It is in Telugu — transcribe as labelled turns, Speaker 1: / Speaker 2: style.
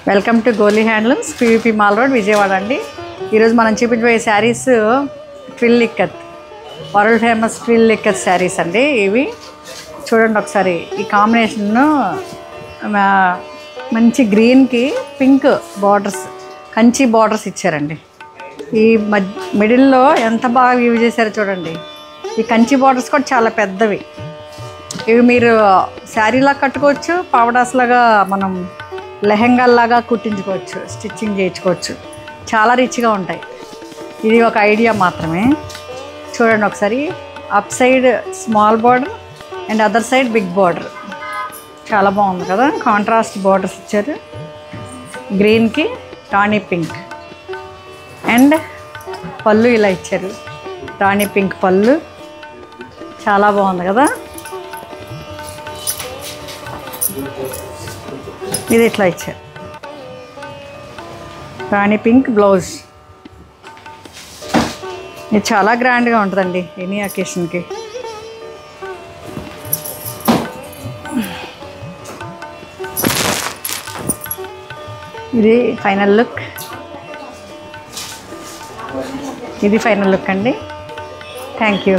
Speaker 1: Welcome to Goli handlooms, PVP mall road, Vijayawada అండి. ఈరోజు మనం చూపించబోయే sarees twill ikat, world famous twill ikat sarees అండి. ఇవి చూడండి ఒకసారి. ఈ కాంబినేషన్ మంచి గ్రీన్కి పింక్ బార్డర్స్, కంచి బార్డర్స్ ఇచ్చారండి. ఈ మిడిల్లో ఎంత బాగా యూజ్ చేశారో చూడండి. ఈ కంచి బార్డర్స్ కూడా చాలా పెద్దవి. ఇవి మీరు శారీలా కట్టుకోవచ్చు, పావడాస్లాగా మనం లెహెంగాల్లాగా కుట్టించుకోవచ్చు, స్టిచ్చింగ్ చేయించుకోవచ్చు. చాలా రిచ్గా ఉంటాయి. ఇది ఒక ఐడియా మాత్రమే. చూడండి ఒకసారి. Up side small border and other side big border. చాలా బాగుంది కదా. కాంట్రాస్ట్ బార్డర్స్ ఇచ్చారు. గ్రీన్కి రాణి పింక్ అండ్ పళ్ళు ఇలా ఇచ్చారు. రాణి పింక్ పళ్ళు చాలా బాగుంది కదా. ఇది ఇట్లా ఇచ్చారు. రాణి పింక్ బ్లౌజ్. ఇది చాలా గ్రాండ్గా ఉంటుందండి ఎనీ అకేషన్కి. ఇది ఫైనల్ లుక్. ఇది ఫైనల్ లుక్ అండి. Thank you.